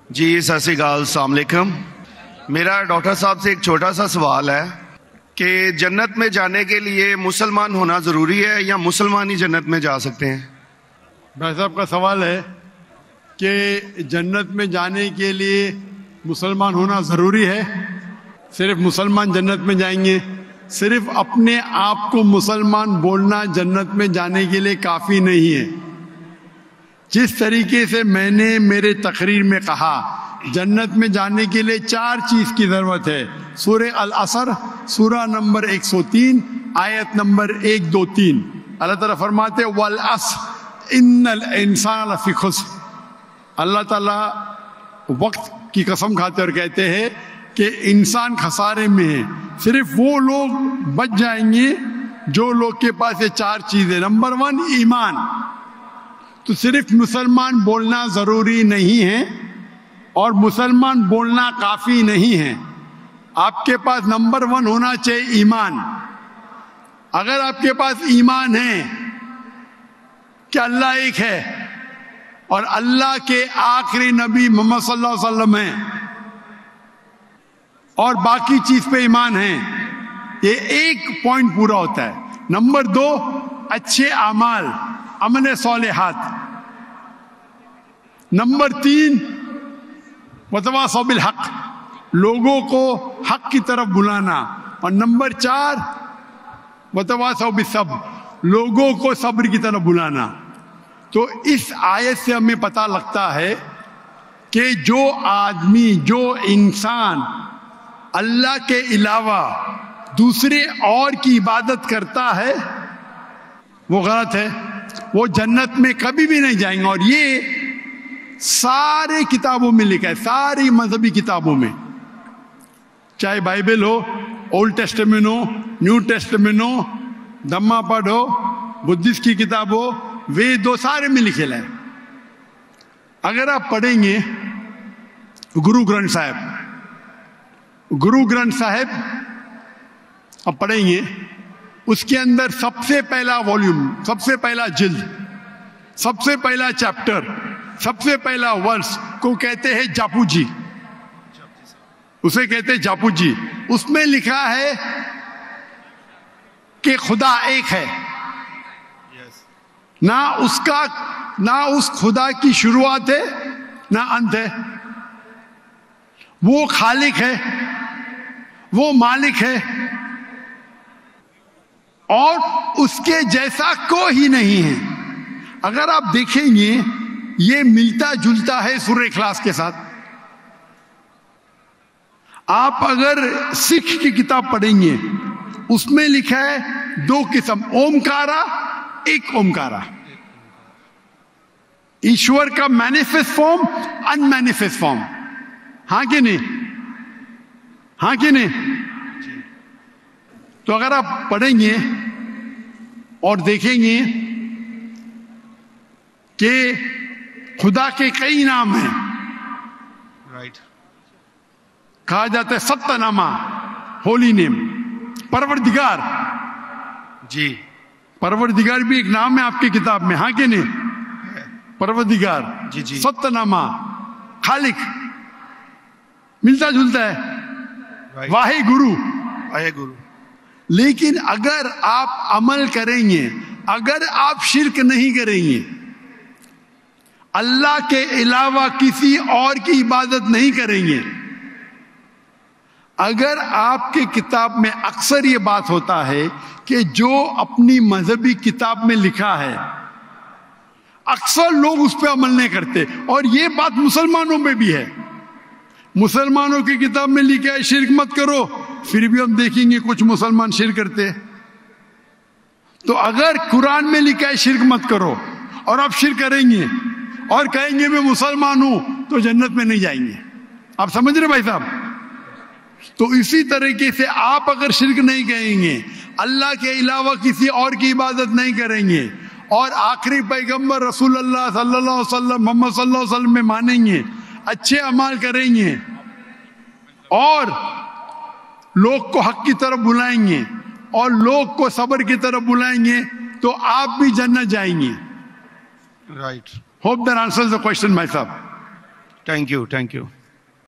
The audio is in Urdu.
جی ست سری اکال، السلام علیکم۔ میرا ڈاکٹر صاحب سے ایک چھوٹا سا سوال ہے کہ جنت میں جانے کے لیے مسلمان ہونا ضروری ہے یا مسلمان ہی جنت میں جا سکتے ہیں؟ بھائی صاحب کا سوال ہے کہ جنت میں جانے کے لیے مسلمان ہونا ضروری ہے، صرف مسلمان جنت میں جائیں گے؟ صرف اپنے آپ کو مسلمان بولنا جنت میں جانے کے لیے کافی نہیں ہے۔ جس طریقے سے میں نے میرے تقریر میں کہا جنت میں جانے کے لیے 4 چیز کی ضرورت ہے۔ سورہ العصر سورہ نمبر 103 آیت نمبر 1 2 3 اللہ تعالیٰ فرماتے والعصر ان الانسان لفی خسر۔ اللہ تعالیٰ وقت کی قسم کھاتے اور کہتے ہیں کہ انسان خسارے میں ہے، صرف وہ لوگ بچ جائیں گے جو لوگ کے پاس یہ 4 چیزیں۔ نمبر 1 ایمان، تو صرف مسلمان بولنا ضروری نہیں ہے اور مسلمان بولنا کافی نہیں ہے، آپ کے پاس نمبر 1 ہونا چاہیے ایمان۔ اگر آپ کے پاس ایمان ہے کہ اللہ ایک ہے اور اللہ کے آخری نبی محمد صلی اللہ علیہ وسلم ہیں اور باقی چیز پہ ایمان ہے، یہ ایک پوائنٹ پورا ہوتا ہے۔ نمبر 2 اچھے اعمال، عمل صالحات۔ نمبر 3 وتواصوا بالحق، لوگوں کو حق کی طرف بلانا۔ اور نمبر 4 وتواصوا بالصبر، لوگوں کو صبر کی طرف بلانا۔ تو اس آیت سے ہمیں پتہ لگتا ہے کہ جو آدمی، جو انسان اللہ کے علاوہ دوسرے اور کی عبادت کرتا ہے وہ غلط ہے، وہ جنت میں کبھی بھی نہیں جائیں گے۔ اور یہ سارے کتابوں میں لکھا ہے، ساری مذہبی کتابوں میں، چاہے بائبل ہو، اولڈ ٹیسٹمنٹ ہو، نیو ٹیسٹمنٹ ہو، دھما پڑھ ہو، بدھسٹ کی کتاب ہو، وید ہو، سارے میں لکھے ہے۔ اگر آپ پڑھیں گے گرو گرنتھ صاحب آپ پڑھیں گے، اس کے اندر سب سے پہلا والیوم، سب سے پہلا جلد، سب سے پہلا چیپٹر، سب سے پہلا ورس کو کہتے ہیں جاپو جی، اسے کہتے ہیں جاپو جی۔ اس میں لکھا ہے کہ خدا ایک ہے، نہ اس خدا کی شروعات ہے نہ انت ہے، وہ خالق ہے، وہ مالک ہے اور اس کے جیسا کوئی نہیں ہے۔ اگر آپ دیکھیں گے یہ ملتا جلتا ہے سورہ اخلاص کے ساتھ۔ آپ اگر سکھ کی کتاب پڑھیں گے اس میں لکھا ہے 2 قسم، اومکارا، ایک اومکارا، ایشور کا مینیفیسٹ فارم، ان مینیفیسٹ فارم، ہاں کہ نہیں؟ ہاں کہ نہیں؟ تو اگر آپ پڑھیں گے اور دیکھیں گے کہ خدا کے کئی نام ہیں، کہا جاتا ہے ستہ نامہ، ہولی نیم، پروردگار، جی پروردگار بھی ایک نام ہے آپ کی کتاب میں، ہاں کہ نہیں؟ پروردگار، جی جی، ستہ نامہ، خالق، ملتا جلتا ہے، واحد گرو۔ لیکن اگر آپ عمل کریں گے، اگر آپ شرک نہیں کریں گے، اللہ کے علاوہ کسی اور کی عبادت نہیں کریں گے، اگر آپ کے کتاب میں اکثر یہ بات ہوتا ہے کہ جو اپنی مذہبی کتاب میں لکھا ہے اکثر لوگ اس پہ عمل نہیں کرتے، اور یہ بات مسلمانوں میں بھی ہے۔ مسلمانوں کی کتاب میں لکھا ہے شرک مت کرو، پھر بھی ہم دیکھیں گے کچھ مسلمان شرک کرتے۔ تو اگر قرآن میں لکھا ہے شرک مت کرو اور آپ شرک کریں گے اور کہیں گے میں مسلمان ہوں تو جنت میں نہیں جائیں گے۔ آپ سمجھ رہے بھائی صاحب؟ تو اسی طریقے سے آپ اگر شرک نہیں کہیں گے، اللہ کے علاوہ کسی اور کی عبادت نہیں کریں گے اور آخری پیغمبر رسول اللہ صلی اللہ علیہ وسلم، محمد صلی اللہ علیہ وسلم میں مانیں گے، اچھے اعمال کریں گے اور لوگ کو حق کی طرف بلائیں گے اور لوگ کو صبر کی طرف بلائیں گے تو آپ بھی جنت جائیں گے۔ Right. Hope that answers the question, my sir. Thank you